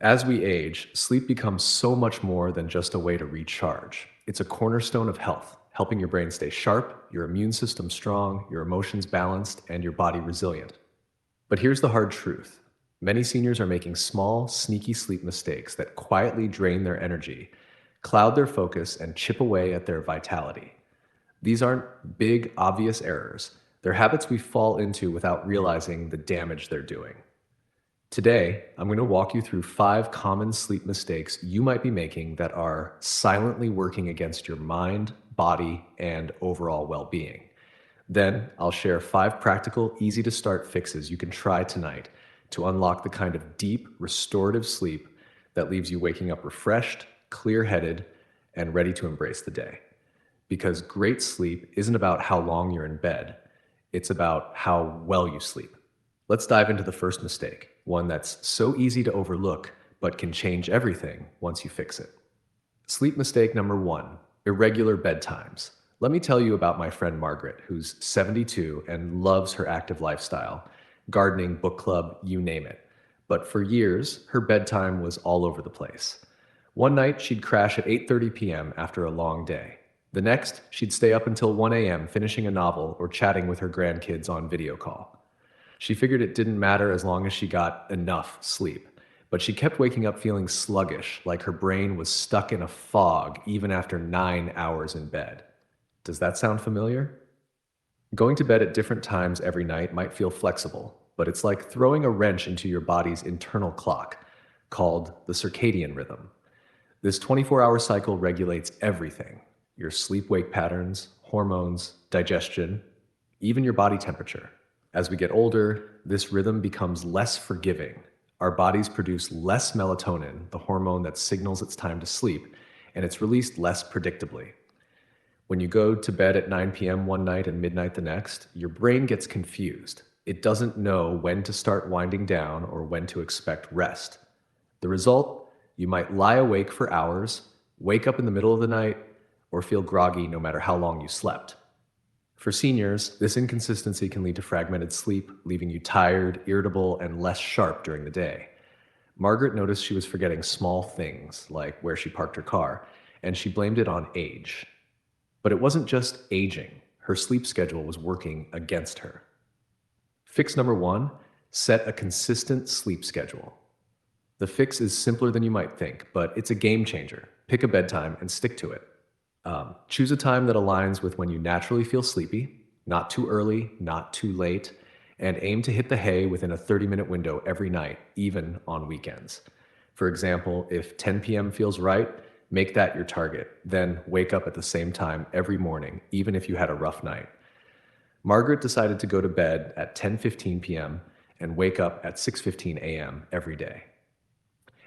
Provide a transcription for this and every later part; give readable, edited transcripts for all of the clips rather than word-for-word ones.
As we age, sleep becomes so much more than just a way to recharge. It's a cornerstone of health, helping your brain stay sharp, your immune system strong, your emotions balanced, and your body resilient. But here's the hard truth. Many seniors are making small, sneaky sleep mistakes that quietly drain their energy, cloud their focus, and chip away at their vitality. These aren't big, obvious errors. They're habits we fall into without realizing the damage they're doing. Today, I'm going to walk you through 5 common sleep mistakes you might be making that are silently working against your mind, body, and overall well being. Then, I'll share 5 practical, easy to start fixes you can try tonight to unlock the kind of deep, restorative sleep that leaves you waking up refreshed, clear headed, and ready to embrace the day. Because great sleep isn't about how long you're in bed, it's about how well you sleep. Let's dive into the first mistake, one that's so easy to overlook, but can change everything once you fix it. Sleep mistake number 1, irregular bedtimes. Let me tell you about my friend Margaret, who's 72 and loves her active lifestyle, gardening, book club, you name it. But for years, her bedtime was all over the place. One night, she'd crash at 8:30 p.m. after a long day. The next, she'd stay up until 1 a.m. finishing a novel or chatting with her grandkids on video call. She figured it didn't matter as long as she got enough sleep. But she kept waking up feeling sluggish, like her brain was stuck in a fog even after 9 hours in bed. Does that sound familiar? Going to bed at different times every night might feel flexible, but it's like throwing a wrench into your body's internal clock, called the circadian rhythm. This 24-hour cycle regulates everything: your sleep wake patterns, hormones, digestion, even your body temperature. As we get older, this rhythm becomes less forgiving. Our bodies produce less melatonin, the hormone that signals it's time to sleep, and it's released less predictably. When you go to bed at 9 p.m. one night and midnight the next, your brain gets confused. It doesn't know when to start winding down or when to expect rest. The result? You might lie awake for hours, wake up in the middle of the night, or feel groggy no matter how long you slept. For seniors, this inconsistency can lead to fragmented sleep, leaving you tired, irritable, and less sharp during the day. Margaret noticed she was forgetting small things, like where she parked her car, and she blamed it on age. But it wasn't just aging. Her sleep schedule was working against her. Fix number 1, set a consistent sleep schedule. The fix is simpler than you might think, but it's a game changer. Pick a bedtime and stick to it. Choose a time that aligns with when you naturally feel sleepy, not too early, not too late, and aim to hit the hay within a 30-minute window every night, even on weekends. For example, if 10 p.m. feels right, make that your target. Then wake up at the same time every morning, even if you had a rough night. Margaret decided to go to bed at 10:15 p.m. and wake up at 6:15 a.m. every day.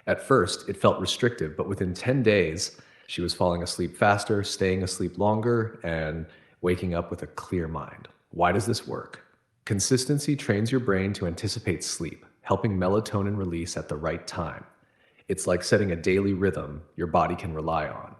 At first, it felt restrictive, but within 10 days, she was falling asleep faster, staying asleep longer, and waking up with a clear mind. Why does this work? Consistency trains your brain to anticipate sleep, helping melatonin release at the right time. It's like setting a daily rhythm your body can rely on.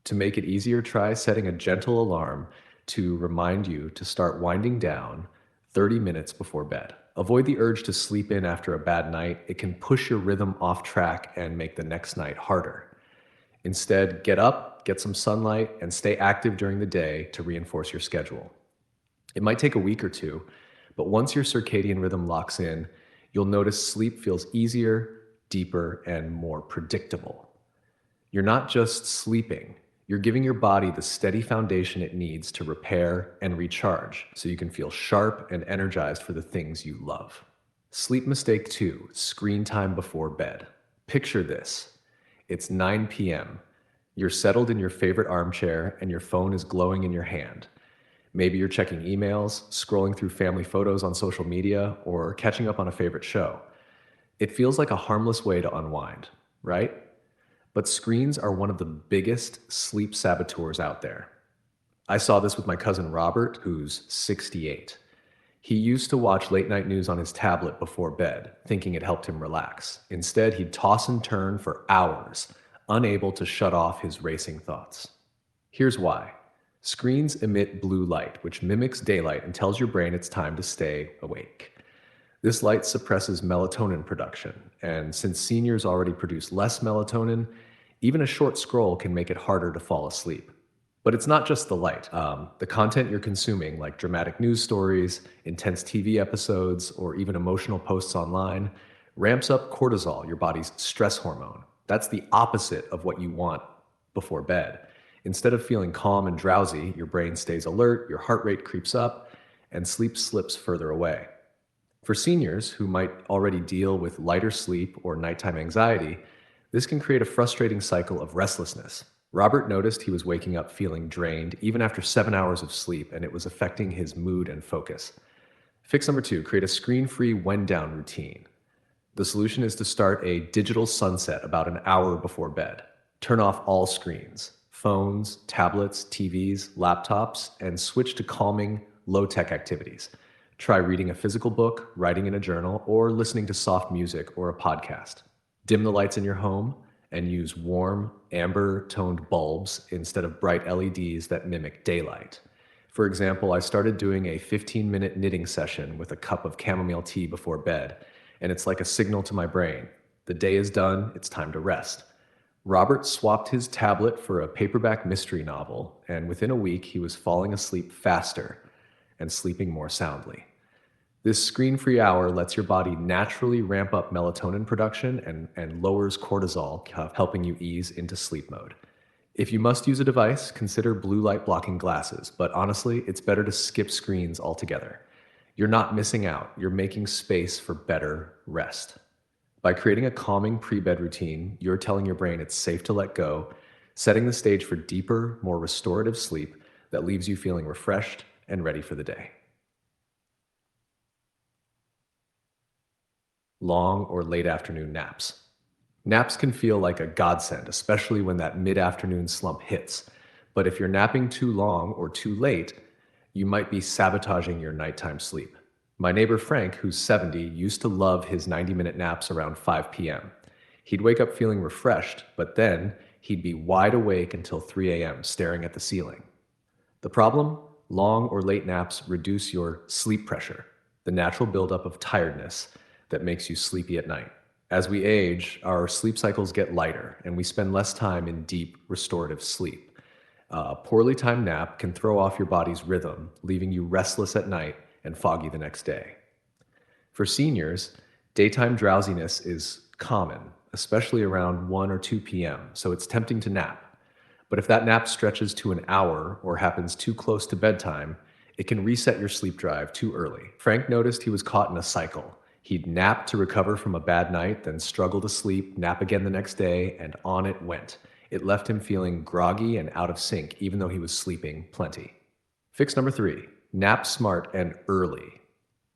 To make it easier, try setting a gentle alarm to remind you to start winding down 30 minutes before bed. Avoid the urge to sleep in after a bad night. It can push your rhythm off track and make the next night harder. Instead, get up, get some sunlight, and stay active during the day to reinforce your schedule. It might take a week or two, but once your circadian rhythm locks in, you'll notice sleep feels easier, deeper, and more predictable. You're not just sleeping, you're giving your body the steady foundation it needs to repair and recharge so you can feel sharp and energized for the things you love. Sleep mistake 2, screen time before bed. Picture this. It's 9 p.m. You're settled in your favorite armchair and your phone is glowing in your hand. Maybe you're checking emails, scrolling through family photos on social media, or catching up on a favorite show. It feels like a harmless way to unwind, right? But screens are one of the biggest sleep saboteurs out there. I saw this with my cousin Robert, who's 68. He used to watch late night news on his tablet before bed, thinking it helped him relax. Instead, he'd toss and turn for hours, unable to shut off his racing thoughts. Here's why. Screens emit blue light, which mimics daylight and tells your brain it's time to stay awake. This light suppresses melatonin production, and since seniors already produce less melatonin, even a short scroll can make it harder to fall asleep. But it's not just the light. The content you're consuming, like dramatic news stories, intense TV episodes, or even emotional posts online, ramps up cortisol, your body's stress hormone. That's the opposite of what you want before bed. Instead of feeling calm and drowsy, your brain stays alert, your heart rate creeps up, and sleep slips further away. For seniors who might already deal with lighter sleep or nighttime anxiety, this can create a frustrating cycle of restlessness. Robert noticed he was waking up feeling drained even after 7 hours of sleep, and it was affecting his mood and focus. Fix number two, create a screen free wind down routine. The solution is to start a digital sunset about an hour before bed. Turn off all screens, phones, tablets, TVs, laptops, and switch to calming, low tech activities. Try reading a physical book, writing in a journal, or listening to soft music or a podcast. Dim the lights in your home and use warm, amber toned bulbs instead of bright LEDs that mimic daylight. For example, I started doing a 15-minute knitting session with a cup of chamomile tea before bed, and it's like a signal to my brain. The day is done, it's time to rest. Robert swapped his tablet for a paperback mystery novel, and within a week, he was falling asleep faster and sleeping more soundly. This screen free hour lets your body naturally ramp up melatonin production and lowers cortisol, helping you ease into sleep mode. If you must use a device, consider blue light blocking glasses, but honestly, it's better to skip screens altogether. You're not missing out, you're making space for better rest. By creating a calming pre bed routine, you're telling your brain it's safe to let go, setting the stage for deeper, more restorative sleep that leaves you feeling refreshed and ready for the day. Long or late afternoon naps. Naps can feel like a godsend, especially when that mid afternoon slump hits. But if you're napping too long or too late, you might be sabotaging your nighttime sleep. My neighbor Frank, who's 70, used to love his 90-minute naps around 5 p.m. He'd wake up feeling refreshed, but then he'd be wide awake until 3 a.m., staring at the ceiling. The problem? Long or late naps reduce your sleep pressure, the natural buildup of tiredness that makes you sleepy at night. As we age, our sleep cycles get lighter and we spend less time in deep, restorative sleep. A poorly timed nap can throw off your body's rhythm, leaving you restless at night and foggy the next day. For seniors, daytime drowsiness is common, especially around 1 or 2 p.m., so it's tempting to nap. But if that nap stretches to an hour or happens too close to bedtime, it can reset your sleep drive too early. Frank noticed he was caught in a cycle. He'd nap to recover from a bad night, then struggle to sleep, nap again the next day, and on it went. It left him feeling groggy and out of sync, even though he was sleeping plenty. Fix number three, nap smart and early.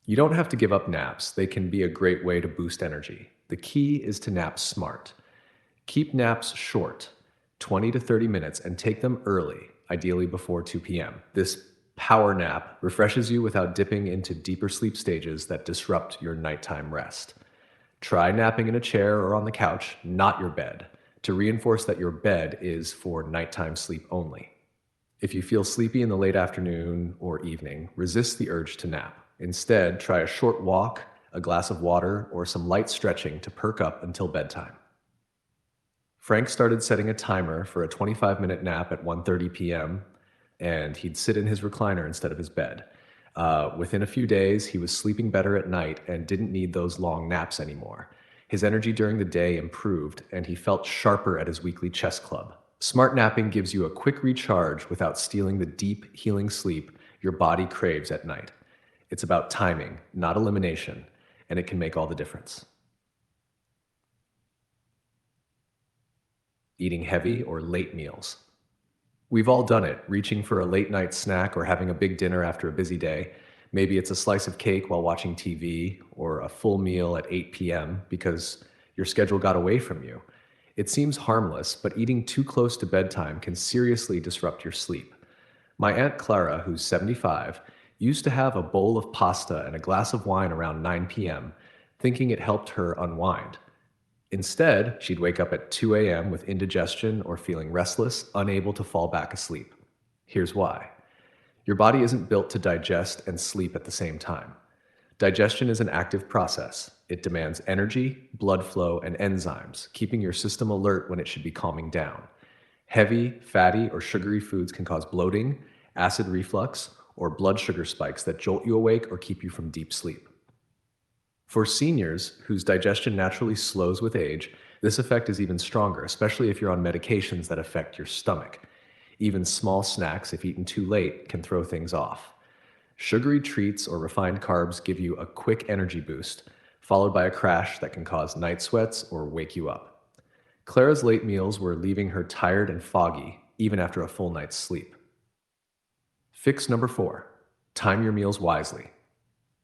You don't have to give up naps, they can be a great way to boost energy. The key is to nap smart. Keep naps short, 20 to 30 minutes, and take them early, ideally before 2 p.m. This power nap refreshes you without dipping into deeper sleep stages that disrupt your nighttime rest. Try napping in a chair or on the couch, not your bed, to reinforce that your bed is for nighttime sleep only. If you feel sleepy in the late afternoon or evening, resist the urge to nap. Instead, try a short walk, a glass of water, or some light stretching to perk up until bedtime. Frank started setting a timer for a 25-minute nap at 1:30 p.m., and he'd sit in his recliner instead of his bed. Within a few days, he was sleeping better at night and didn't need those long naps anymore. His energy during the day improved, and he felt sharper at his weekly chess club. Smart napping gives you a quick recharge without stealing the deep, healing sleep your body craves at night. It's about timing, not elimination, and it can make all the difference. Eating heavy or late meals. We've all done it, reaching for a late night snack or having a big dinner after a busy day. Maybe it's a slice of cake while watching TV or a full meal at 8 p.m. because your schedule got away from you. It seems harmless, but eating too close to bedtime can seriously disrupt your sleep. My Aunt Clara, who's 75, used to have a bowl of pasta and a glass of wine around 9 p.m., thinking it helped her unwind. Instead, she'd wake up at 2 a.m. with indigestion or feeling restless, unable to fall back asleep. Here's why. Your body isn't built to digest and sleep at the same time. Digestion is an active process. It demands energy, blood flow, and enzymes, keeping your system alert when it should be calming down. Heavy, fatty, or sugary foods can cause bloating, acid reflux, or blood sugar spikes that jolt you awake or keep you from deep sleep. For seniors whose digestion naturally slows with age, this effect is even stronger, especially if you're on medications that affect your stomach. Even small snacks, if eaten too late, can throw things off. Sugary treats or refined carbs give you a quick energy boost, followed by a crash that can cause night sweats or wake you up. Clara's late meals were leaving her tired and foggy, even after a full night's sleep. Fix number 4: time your meals wisely.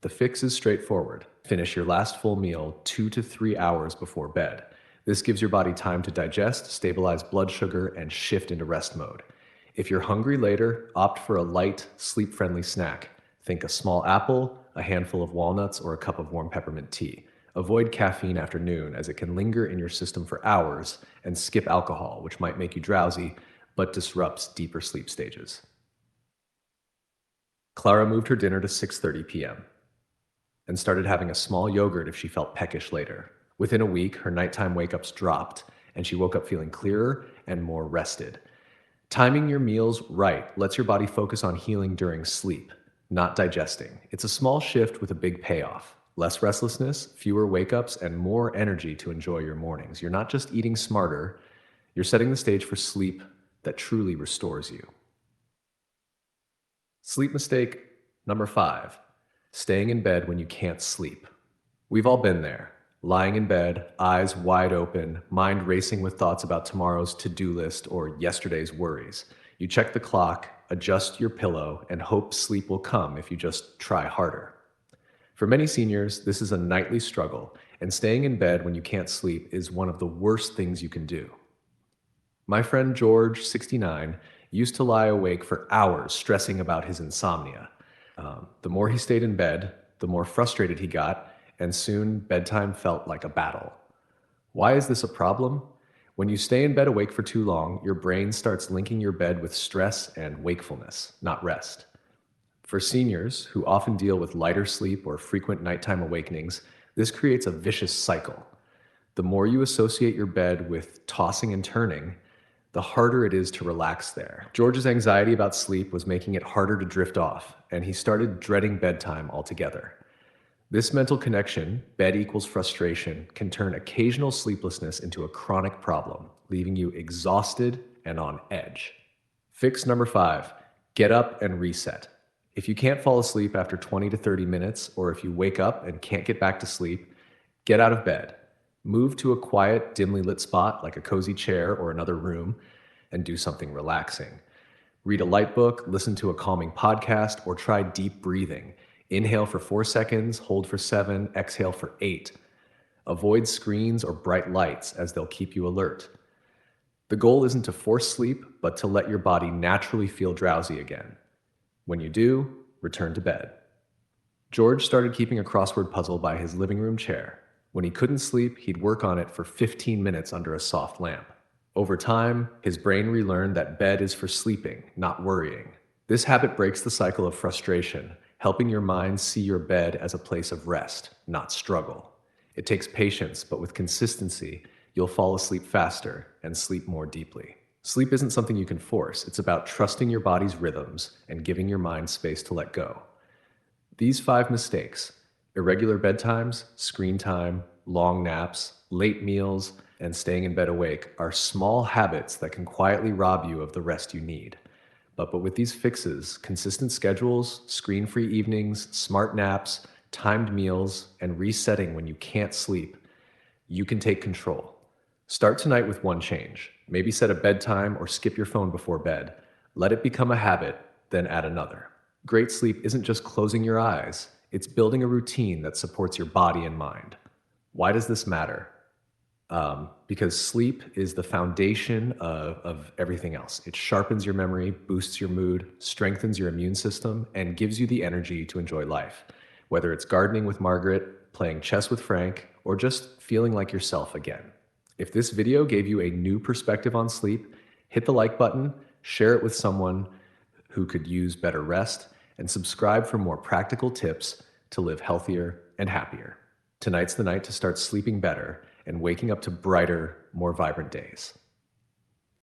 The fix is straightforward. Finish your last full meal 2 to 3 hours before bed. This gives your body time to digest, stabilize blood sugar, and shift into rest mode. If you're hungry later, opt for a light, sleep friendly snack. Think a small apple, a handful of walnuts, or a cup of warm peppermint tea. Avoid caffeine after noon as it can linger in your system for hours, and skip alcohol, which might make you drowsy but disrupts deeper sleep stages. Clara moved her dinner to 6:30 p.m. and started having a small yogurt if she felt peckish later. Within a week, her nighttime wake-ups dropped, and she woke up feeling clearer and more rested. Timing your meals right lets your body focus on healing during sleep, not digesting. It's a small shift with a big payoff. Less restlessness, fewer wake-ups, and more energy to enjoy your mornings. You're not just eating smarter, you're setting the stage for sleep that truly restores you. Sleep mistake number 5: staying in bed when you can't sleep. We've all been there. Lying in bed, eyes wide open, mind racing with thoughts about tomorrow's to-do list or yesterday's worries. You check the clock, adjust your pillow, and hope sleep will come if you just try harder. For many seniors, this is a nightly struggle, and staying in bed when you can't sleep is one of the worst things you can do. My friend George, 69, used to lie awake for hours stressing about his insomnia. The more he stayed in bed, the more frustrated he got, and soon bedtime felt like a battle. Why is this a problem? When you stay in bed awake for too long, your brain starts linking your bed with stress and wakefulness, not rest. For seniors who often deal with lighter sleep or frequent nighttime awakenings, this creates a vicious cycle. The more you associate your bed with tossing and turning, the harder it is to relax there. George's anxiety about sleep was making it harder to drift off, and he started dreading bedtime altogether. This mental connection, bed equals frustration, can turn occasional sleeplessness into a chronic problem, leaving you exhausted and on edge. Fix number 5: get up and reset. If you can't fall asleep after 20 to 30 minutes, or if you wake up and can't get back to sleep, get out of bed. Move to a quiet, dimly lit spot like a cozy chair or another room and do something relaxing. Read a light book, listen to a calming podcast, or try deep breathing. Inhale for 4 seconds, hold for 7, exhale for 8. Avoid screens or bright lights as they'll keep you alert. The goal isn't to force sleep, but to let your body naturally feel drowsy again. When you do, return to bed. George started keeping a crossword puzzle by his living room chair. When he couldn't sleep, he'd work on it for 15 minutes under a soft lamp. Over time, his brain relearned that bed is for sleeping, not worrying. This habit breaks the cycle of frustration, helping your mind see your bed as a place of rest, not struggle. It takes patience, but with consistency, you'll fall asleep faster and sleep more deeply. Sleep isn't something you can force. It's about trusting your body's rhythms and giving your mind space to let go. These 5 mistakes: irregular bedtimes, screen time, long naps, late meals, and staying in bed awake are small habits that can quietly rob you of the rest you need. But with these fixes, consistent schedules, screen-free evenings, smart naps, timed meals, and resetting when you can't sleep, you can take control. Start tonight with one change. Maybe set a bedtime or skip your phone before bed. Let it become a habit, then add another. Great sleep isn't just closing your eyes, it's building a routine that supports your body and mind. Why does this matter? Because sleep is the foundation of everything else. It sharpens your memory, boosts your mood, strengthens your immune system, and gives you the energy to enjoy life. Whether it's gardening with Margaret, playing chess with Frank, or just feeling like yourself again. If this video gave you a new perspective on sleep, hit the like button, share it with someone who could use better rest, and subscribe for more practical tips to live healthier and happier. Tonight's the night to start sleeping better and waking up to brighter, more vibrant days.